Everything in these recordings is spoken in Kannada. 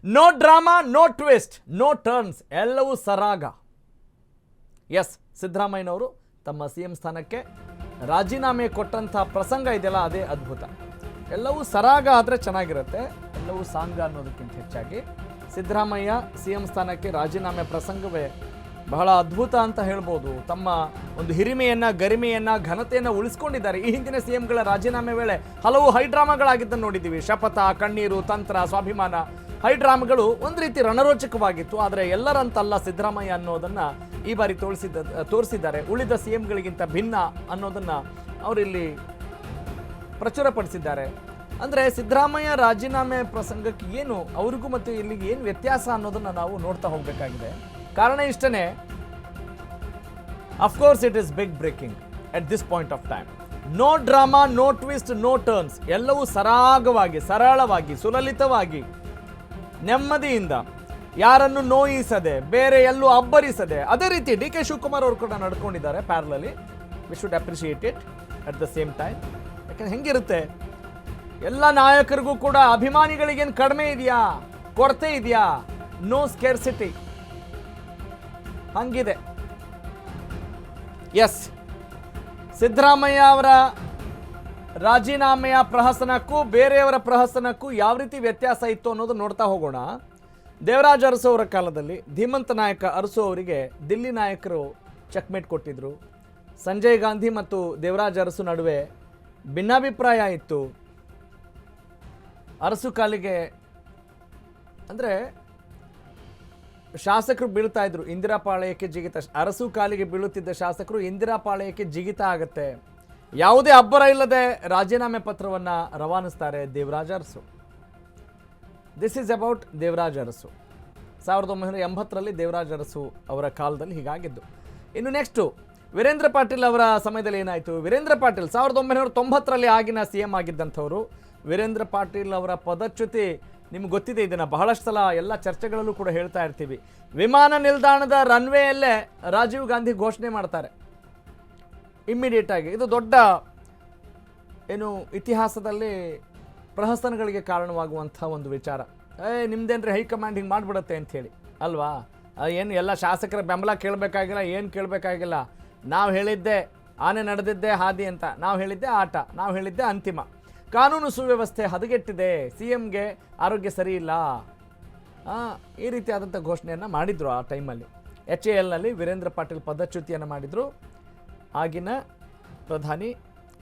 No drama, no twist, no turns, ಎಲ್ಲವೂ ಸರಾಗ. ಎಸ್, ಸಿದ್ದರಾಮಯ್ಯನವರು ತಮ್ಮ CM ಸ್ಥಾನಕ್ಕೆ ರಾಜೀನಾಮೆ ಕೊಟ್ಟಂಥ ಪ್ರಸಂಗ ಇದೆಯಲ್ಲ, ಅದೇ ಅದ್ಭುತ. ಎಲ್ಲವೂ ಸರಾಗ ಆದರೆ ಚೆನ್ನಾಗಿರುತ್ತೆ, ಎಲ್ಲವೂ ಸಾಂಗ ಅನ್ನೋದಕ್ಕಿಂತ ಹೆಚ್ಚಾಗಿ ಸಿದ್ದರಾಮಯ್ಯ CM ಸ್ಥಾನಕ್ಕೆ ರಾಜೀನಾಮೆ ಪ್ರಸಂಗವೇ ಬಹಳ ಅದ್ಭುತ ಅಂತ ಹೇಳ್ಬೋದು. ತಮ್ಮ ಒಂದು ಹಿರಿಮೆಯನ್ನು, ಗರಿಮೆಯನ್ನು, ಘನತೆಯನ್ನು ಉಳಿಸ್ಕೊಂಡಿದ್ದಾರೆ. ಈ ಹಿಂದಿನ CMಗಳ ರಾಜೀನಾಮೆ ವೇಳೆ ಹಲವು ಹೈಡ್ರಾಮಾಗಳಾಗಿದ್ದನ್ನು ನೋಡಿದ್ದೀವಿ. ಶಪಥ, ಕಣ್ಣೀರು, ತಂತ್ರ, ಸ್ವಾಭಿಮಾನ, ಹೈಡ್ರಾಮಾಗಳು ಒಂದು ರೀತಿ ರಣರೋಚಕವಾಗಿತ್ತು. ಆದರೆ ಎಲ್ಲರಂತಲ್ಲ ಸಿದ್ದರಾಮಯ್ಯ ಅನ್ನೋದನ್ನು ಈ ಬಾರಿ ತೋರಿಸಿದ್ದಾರೆ. ಉಳಿದ CMಗಳಿಗಿಂತ ಭಿನ್ನ ಅನ್ನೋದನ್ನು ಅವರಿಲ್ಲಿ ಪ್ರಚುರಪಡಿಸಿದ್ದಾರೆ. ಅಂದರೆ ಸಿದ್ದರಾಮಯ್ಯ ರಾಜೀನಾಮೆ ಪ್ರಸಂಗಕ್ಕೆ ಏನು, ಅವ್ರಿಗೂ ಮತ್ತು ಇಲ್ಲಿಗೆ ಏನು ವ್ಯತ್ಯಾಸ ಅನ್ನೋದನ್ನು ನಾವು ನೋಡ್ತಾ ಹೋಗಬೇಕಾಗಿದೆ. ಕಾರಣ ಇಷ್ಟೇ, of course it is big breaking at this point of time. No drama, no twist, no turns, ಎಲ್ಲವೂ ಸರಾಗವಾಗಿ, ಸರಳವಾಗಿ, ಸುಲಲಿತವಾಗಿ, ನೆಮ್ಮದಿಯಿಂದ, ಯಾರನ್ನು ನೋಯಿಸದೆ, ಬೇರೆ ಎಲ್ಲೂ ಅಬ್ಬರಿಸದೆ, ಅದೇ ರೀತಿ DK ಶಿವಕುಮಾರ್ ಅವರು ಕೂಡ ನಡ್ಕೊಂಡಿದ್ದಾರೆ ಪ್ಯಾರಲಲ್ಲಿ. We should appreciate it at the same time. ಯಾಕಂದ್ರೆ ಹೆಂಗಿರುತ್ತೆ, ಎಲ್ಲ ನಾಯಕರಿಗೂ ಕೂಡ ಅಭಿಮಾನಿಗಳಿಗೇನು ಕಡಿಮೆ ಇದೆಯಾ, ಕೊರತೆ ಇದೆಯಾ? ನೋ ಸ್ಕೇರ್ಸಿಟಿ, ಹಂಗಿದೆ. ಎಸ್, ಸಿದ್ದರಾಮಯ್ಯ ಅವರ ರಾಜೀನಾಮೆಯ ಪ್ರಹಸನಕ್ಕೂ ಬೇರೆಯವರ ಪ್ರಹಸನಕ್ಕೂ ಯಾವ ರೀತಿ ವ್ಯತ್ಯಾಸ ಇತ್ತು ಅನ್ನೋದು ನೋಡ್ತಾ ಹೋಗೋಣ. ದೇವರಾಜ ಅರಸು ಅವರ ಕಾಲದಲ್ಲಿ ಧೀಮಂತ ನಾಯಕ ಅರಸು ಅವರಿಗೆ ದಿಲ್ಲಿ ನಾಯಕರು ಚೆಕ್ಮೇಟ್ ಕೊಟ್ಟಿದ್ರು. ಸಂಜಯ್ ಗಾಂಧಿ ಮತ್ತು ದೇವರಾಜ ಅರಸು ನಡುವೆ ಭಿನ್ನಾಭಿಪ್ರಾಯ ಇತ್ತು. ಅರಸು ಕಾಲಿಗೆ ಅಂದರೆ ಶಾಸಕರು ಬೀಳ್ತಾ ಇದ್ರು, ಇಂದಿರಾ ಪಾಳಯಕ್ಕೆ ಜಿಗಿತ. ಅರಸು ಕಾಲಿಗೆ ಬೀಳುತ್ತಿದ್ದ ಶಾಸಕರು ಇಂದಿರಾ ಪಾಳಯಕ್ಕೆ ಜಿಗಿತ ಆಗುತ್ತೆ. ಯಾವುದೇ ಅಬ್ಬರ ಇಲ್ಲದೆ ರಾಜೀನಾಮೆ ಪತ್ರವನ್ನು ರವಾನಿಸ್ತಾರೆ Devaraj Urs. This is about Devaraj Urs. 1980ರಲ್ಲಿ ದೇವರಾಜ ಅರಸು ಅವರ ಕಾಲದಲ್ಲಿ ಹೀಗಾಗಿದ್ದು. ಇನ್ನು ನೆಕ್ಸ್ಟು ವೀರೇಂದ್ರ ಪಾಟೀಲ್ ಅವರ ಸಮಯದಲ್ಲಿ ಏನಾಯಿತು? ವೀರೇಂದ್ರ ಪಾಟೀಲ್ 1990ರಲ್ಲಿ ಆಗಿನ CM ಆಗಿದ್ದಂಥವರು. ವೀರೇಂದ್ರ ಪಾಟೀಲ್ ಅವರ ಪದಚ್ಯುತಿ ನಿಮ್ಗೆ ಗೊತ್ತಿದೆ, ಇದನ್ನು ಬಹಳಷ್ಟು ಸಲ ಎಲ್ಲ ಚರ್ಚೆಗಳಲ್ಲೂ ಕೂಡ ಹೇಳ್ತಾ ಇರ್ತೀವಿ. ವಿಮಾನ ನಿಲ್ದಾಣದ ರನ್ವೇಯಲ್ಲೇ ರಾಜೀವ್ ಗಾಂಧಿ ಘೋಷಣೆ ಮಾಡ್ತಾರೆ ಇಮ್ಮಿಡಿಯೇಟ್ ಆಗಿ. ಇದು ದೊಡ್ಡ ಏನು ಇತಿಹಾಸದಲ್ಲಿ ಪ್ರಹಸನಗಳಿಗೆ ಕಾರಣವಾಗುವಂಥ ಒಂದು ವಿಚಾರ. ನಿಮ್ದೇನ್ರಿ ಹೈಕಮಾಂಡ್ ಹಿಂಗೆ ಮಾಡಿಬಿಡುತ್ತೆ ಅಂಥೇಳಿ ಅಲ್ವಾ? ಏನು ಎಲ್ಲ ಶಾಸಕರ ಬೆಂಬಲ ಕೇಳಬೇಕಾಗಿಲ್ಲ, ಏನು ಕೇಳಬೇಕಾಗಿಲ್ಲ. ನಾವು ಹೇಳಿದ್ದೆ ಆನೆ ನಡೆದಿದ್ದೆ ಹಾದಿ ಅಂತ, ನಾವು ಹೇಳಿದ್ದೆ ಆಟ, ನಾವು ಹೇಳಿದ್ದೆ ಅಂತಿಮ. ಕಾನೂನು ಸುವ್ಯವಸ್ಥೆ ಹದಗೆಟ್ಟಿದೆ, CMಗೆ ಆರೋಗ್ಯ ಸರಿ ಇಲ್ಲ, ಈ ರೀತಿಯಾದಂಥ ಘೋಷಣೆಯನ್ನು ಮಾಡಿದರು ಆ ಟೈಮಲ್ಲಿ. HALನಲ್ಲಿ ವೀರೇಂದ್ರ ಪಾಟೀಲ್ ಪದಚ್ಯುತಿಯನ್ನು ಮಾಡಿದರು ಆಗಿನ ಪ್ರಧಾನಿ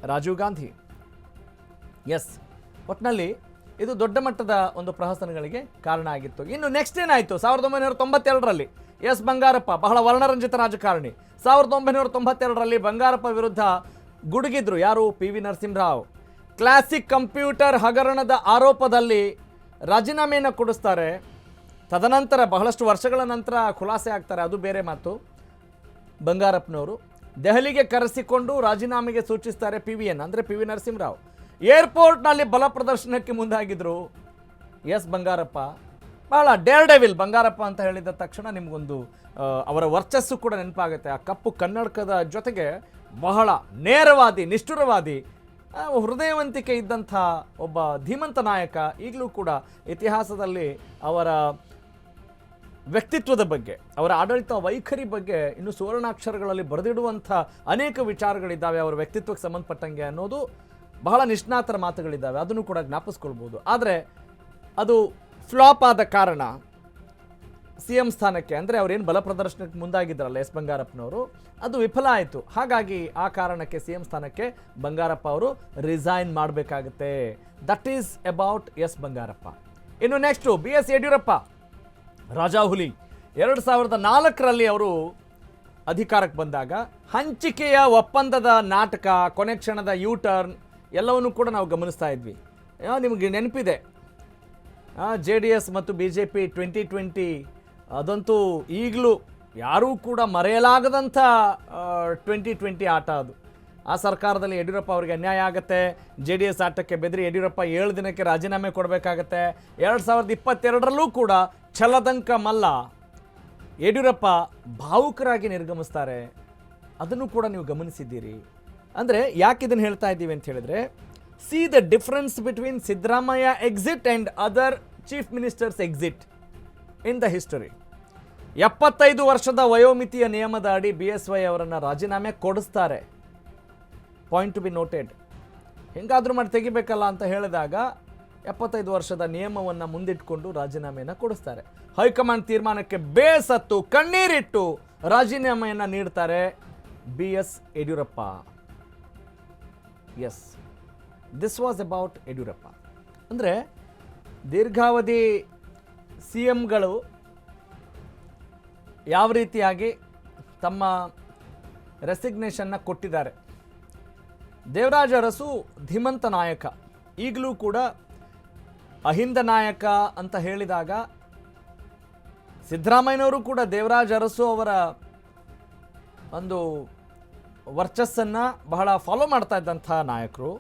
ರಾಜೀವ್ ಗಾಂಧಿ. ಎಸ್, ಒಟ್ಟಿನಲ್ಲಿ ಇದು ದೊಡ್ಡ ಮಟ್ಟದ ಒಂದು ಪ್ರಹಸನಗಳಿಗೆ ಕಾರಣ ಆಗಿತ್ತು. ಇನ್ನು ನೆಕ್ಸ್ಟ್ ಏನಾಯಿತು? 1992ರಲ್ಲಿ ಎಸ್ ಬಂಗಾರಪ್ಪ, ಬಹಳ ವರ್ಣರಂಜಿತ ರಾಜಕಾರಣಿ, 1992ರಲ್ಲಿ ಬಂಗಾರಪ್ಪ ವಿರುದ್ಧ ಗುಡುಗಿದ್ರು. ಯಾರು? PV ನರಸಿಂಹರಾವ್. ಕ್ಲಾಸಿಕ್ ಕಂಪ್ಯೂಟರ್ ಹಗರಣದ ಆರೋಪದಲ್ಲಿ ರಾಜೀನಾಮೆಯನ್ನು ಕೊಡಿಸ್ತಾರೆ. ತದನಂತರ ಬಹಳಷ್ಟು ವರ್ಷಗಳ ನಂತರ ಖುಲಾಸೆ ಆಗ್ತಾರೆ, ಅದು ಬೇರೆ ಮಾತು. ಬಂಗಾರಪ್ಪನವರು ದೆಹಲಿಗೆ ಕರೆಸಿಕೊಂಡು ರಾಜೀನಾಮೆಗೆ ಸೂಚಿಸ್ತಾರೆ PVN, ಅಂದರೆ PV ನರಸಿಂಹರಾವ್. ಏರ್ಪೋರ್ಟ್ನಲ್ಲಿ ಬಲ ಪ್ರದರ್ಶನಕ್ಕೆ ಮುಂದಾಗಿದ್ದರು ಎಸ್ ಬಂಗಾರಪ್ಪ. ಬಹಳ ಡೇರ್ ಡೆವಿಲ್ ಬಂಗಾರಪ್ಪ ಅಂತ ಹೇಳಿದ ತಕ್ಷಣ ನಿಮಗೊಂದು ಅವರ ವರ್ಚಸ್ಸು ಕೂಡ ನೆನಪಾಗುತ್ತೆ. ಆ ಕಪ್ಪು ಕನ್ನಡಕದ ಜೊತೆಗೆ ಬಹಳ ನೇರವಾದಿ, ನಿಷ್ಠುರವಾದಿ, ಹೃದಯವಂತಿಕೆ ಇದ್ದಂಥ ಒಬ್ಬ ಧೀಮಂತ ನಾಯಕ. ಈಗಲೂ ಕೂಡ ಇತಿಹಾಸದಲ್ಲಿ ಅವರ ವ್ಯಕ್ತಿತ್ವದ ಬಗ್ಗೆ, ಅವರ ಆಡಳಿತ ವೈಖರಿ ಬಗ್ಗೆ ಇನ್ನು ಸುವರ್ಣಾಕ್ಷರಗಳಲ್ಲಿ ಬರೆದಿಡುವಂಥ ಅನೇಕ ವಿಚಾರಗಳಿದ್ದಾವೆ ಅವರ ವ್ಯಕ್ತಿತ್ವಕ್ಕೆ ಸಂಬಂಧಪಟ್ಟಂಗೆ ಅನ್ನೋದು ಬಹಳ ನಿಷ್ಣಾತರ ಮಾತುಗಳಿದ್ದಾವೆ, ಅದನ್ನು ಕೂಡ ಜ್ಞಾಪಿಸ್ಕೊಳ್ಬೋದು. ಆದರೆ ಅದು ಫ್ಲಾಪ್ ಆದ ಕಾರಣ CM ಸ್ಥಾನಕ್ಕೆ, ಅಂದರೆ ಅವರೇನು ಬಲ ಪ್ರದರ್ಶನಕ್ಕೆ ಮುಂದಾಗಿದ್ದಾರಲ್ಲ ಎಸ್ ಬಂಗಾರಪ್ಪನವರು, ಅದು ವಿಫಲ ಆಯಿತು. ಹಾಗಾಗಿ ಆ ಕಾರಣಕ್ಕೆ CM ಸ್ಥಾನಕ್ಕೆ ಬಂಗಾರಪ್ಪ ಅವರು ರಿಸೈನ್ ಮಾಡಬೇಕಾಗುತ್ತೆ. That is about S Bangarappa. ಇನ್ನು ನೆಕ್ಸ್ಟು BS ಯಡಿಯೂರಪ್ಪ, ರಾಜಾಹುಲಿ. 2004ರಲ್ಲಿ ಅವರು ಅಧಿಕಾರಕ್ಕೆ ಬಂದಾಗ ಹಂಚಿಕೆಯ ಒಪ್ಪಂದದ ನಾಟಕ, ಕೊನೆ ಕ್ಷಣದ ಟರ್ನ್ ಎಲ್ಲವನ್ನೂ ಕೂಡ ನಾವು ಗಮನಿಸ್ತಾ ಇದ್ವಿ. ನಿಮಗೆ ನೆನಪಿದೆ, JDS ಮತ್ತು BJP 2020 ಅದಂತೂ ಈಗಲೂ ಯಾರೂ ಕೂಡ ಮರೆಯಲಾಗದಂಥ 2020 ಆಟ ಅದು. ಆ ಸರ್ಕಾರದಲ್ಲಿ ಯಡಿಯೂರಪ್ಪ ಅವರಿಗೆ ಅನ್ಯಾಯ ಆಗುತ್ತೆ. JDS ಆಟಕ್ಕೆ ಬೆದರಿ ಯಡಿಯೂರಪ್ಪ 7 ದಿನಕ್ಕೆ ರಾಜೀನಾಮೆ ಕೊಡಬೇಕಾಗತ್ತೆ. 2022ರಲ್ಲೂ ಕೂಡ ಛಲದಂಕ ಮಲ್ಲ ಯಡಿಯೂರಪ್ಪ ಭಾವುಕರಾಗಿ ನಿರ್ಗಮಿಸ್ತಾರೆ. ಅದನ್ನು ಕೂಡ ನೀವು ಗಮನಿಸಿದ್ದೀರಿ. ಅಂದರೆ ಯಾಕೆ ಇದನ್ನು ಹೇಳ್ತಾ ಇದ್ದೀವಿ ಅಂತ ಹೇಳಿದ್ರೆ, see the difference between Siddaramaiah exit and other chief ministers exit in the history. 75 ವರ್ಷದ ವಯೋಮಿತಿಯ ನಿಯಮದ ಅಡಿ BSY ಅವರನ್ನು ರಾಜೀನಾಮೆ ಕೊಡಿಸ್ತಾರೆ. Point to be noted. ಹೆಂಗಾದ್ರೂ ಮಾಡಿ ತೆಗಿಬೇಕಲ್ಲ ಅಂತ ಹೇಳಿದಾಗ 75 ವರ್ಷದ ನಿಯಮವನ್ನು ಮುಂದಿಟ್ಕೊಂಡು ರಾಜೀನಾಮೆಯನ್ನು ಕೊಡಿಸ್ತಾರೆ. ಹೈಕಮಾಂಡ್ ತೀರ್ಮಾನಕ್ಕೆ ಬೇಸತ್ತು ಕಣ್ಣೀರಿಟ್ಟು ರಾಜೀನಾಮೆಯನ್ನು ನೀಡ್ತಾರೆ BS Yediyurappa. Yes, this was about Yediyurappa. ಅಂದರೆ ದೀರ್ಘಾವಧಿ CMಗಳು ಯಾವ ರೀತಿಯಾಗಿ ತಮ್ಮ ರೆಸಿಗ್ನೇಷನ್ನ ಕೊಟ್ಟಿದ್ದಾರೆ. ದೇವರಾಜ ಅರಸು ಧೀಮಂತ ನಾಯಕ, ಈಗಲೂ ಕೂಡ ಅಹಿಂದ ನಾಯಕ ಅಂತ ಹೇಳಿದಾಗ ಸಿದ್ದರಾಮಯ್ಯನವರು ಕೂಡ ದೇವರಾಜ ಅರಸು ಅವರ ಒಂದು ವರ್ಚಸ್ಸನ್ನು ಬಹಳ ಫಾಲೋ ಮಾಡ್ತಾ ಇದ್ದಂಥ ನಾಯಕರು.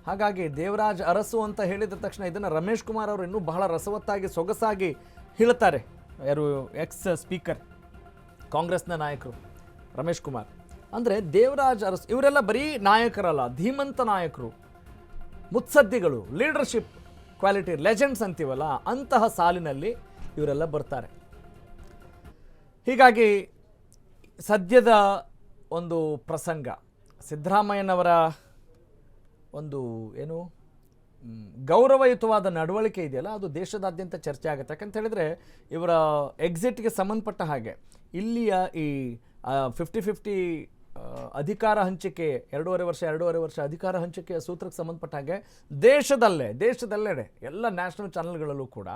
ಹಾಗಾಗಿ ದೇವರಾಜ್ ಅರಸು ಅಂತ ಹೇಳಿದ ತಕ್ಷಣ ಇದನ್ನು ರಮೇಶ್ ಕುಮಾರ್ ಅವರು ಇನ್ನೂ ಬಹಳ ರಸವತ್ತಾಗಿ ಸೊಗಸಾಗಿ ಹೇಳ್ತಾರೆ. ಯಾರು ಎಕ್ಸ್ ಸ್ಪೀಕರ್ ಕಾಂಗ್ರೆಸ್ನ ನಾಯಕರು ರಮೇಶ್ ಕುಮಾರ್. ಅಂದರೆ ದೇವರಾಜ್ ಅರಸು ಇವರೆಲ್ಲ ಬರೀ ನಾಯಕರಲ್ಲ, ಧೀಮಂತ ನಾಯಕರು, ಮುತ್ಸದ್ದಿಗಳು, ಲೀಡರ್ಶಿಪ್ ಕ್ವಾಲಿಟಿ ಲೆಜೆಂಡ್ಸ್ ಅಂತೀವಲ್ಲ, ಅಂತಹ ಸಾಲಿನಲ್ಲಿ ಇವರೆಲ್ಲ ಬರ್ತಾರೆ. ಹೀಗಾಗಿ ಸದ್ಯದ ಒಂದು ಪ್ರಸಂಗ ಸಿದ್ದರಾಮಯ್ಯನವರ ಒಂದು ಏನು ಗೌರವಯುತವಾದ ನಡವಳಿಕೆ ಇದೆಯಲ್ಲ, ಅದು ದೇಶದಾದ್ಯಂತ ಚರ್ಚೆ ಆಗುತ್ತೆ. ಯಾಕಂತ ಹೇಳಿದರೆ ಇವರ ಎಕ್ಸಿಟ್ಗೆ ಸಂಬಂಧಪಟ್ಟ ಹಾಗೆ ಇಲ್ಲಿಯ ಈ 50-50 ಅಧಿಕಾರ ಹಂಚಿಕೆ, 2.5 ವರ್ಷ ಅಧಿಕಾರ ಹಂಚಿಕೆಯ ಸೂತ್ರಕ್ಕೆ ಸಂಬಂಧಪಟ್ಟ ಹಾಗೆ ದೇಶದಲ್ಲೆಡೆ ಎಲ್ಲ ನ್ಯಾಷನಲ್ ಚಾನೆಲ್ಗಳಲ್ಲೂ ಕೂಡ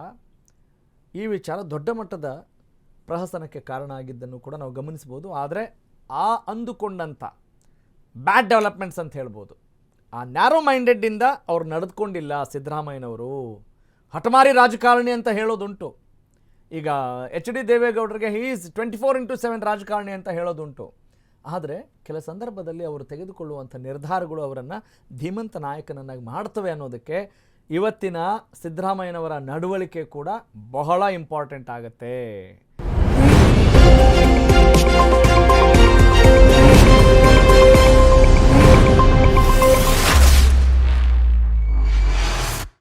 ಈ ವಿಚಾರ ದೊಡ್ಡ ಮಟ್ಟದ ಪ್ರಹಸನಕ್ಕೆ ಕಾರಣ ಆಗಿದ್ದನ್ನು ಕೂಡ ನಾವು ಗಮನಿಸ್ಬೋದು. ಆದರೆ ಅಂದುಕೊಂಡಂಥ ಬ್ಯಾಡ್ ಡೆವಲಪ್ಮೆಂಟ್ಸ್ ಅಂತ ಹೇಳ್ಬೋದು, ಆ ನ್ಯಾರೋ ಮೈಂಡೆಡ್ಡಿಂದ ಅವ್ರು ನಡೆದುಕೊಂಡಿಲ್ಲ ಸಿದ್ದರಾಮಯ್ಯನವರು. ಹಠಮಾರಿ ರಾಜಕಾರಣಿ ಅಂತ ಹೇಳೋದುಂಟು. ಈಗ HD ದೇವೇಗೌಡರಿಗೆ ಈಸ್ 24/7 ರಾಜಕಾರಣಿ ಅಂತ ಹೇಳೋದುಂಟು. ಆದರೆ ಕೆಲ ಸಂದರ್ಭದಲ್ಲಿ ಅವರು ತೆಗೆದುಕೊಳ್ಳುವಂಥ ನಿರ್ಧಾರಗಳು ಅವರನ್ನು ಧೀಮಂತ ನಾಯಕನನ್ನಾಗಿ ಮಾಡ್ತವೆ ಅನ್ನೋದಕ್ಕೆ ಇವತ್ತಿನ ಸಿದ್ದರಾಮಯ್ಯನವರ ನಡವಳಿಕೆ ಕೂಡ ಬಹಳ ಇಂಪಾರ್ಟೆಂಟ್ ಆಗುತ್ತೆ.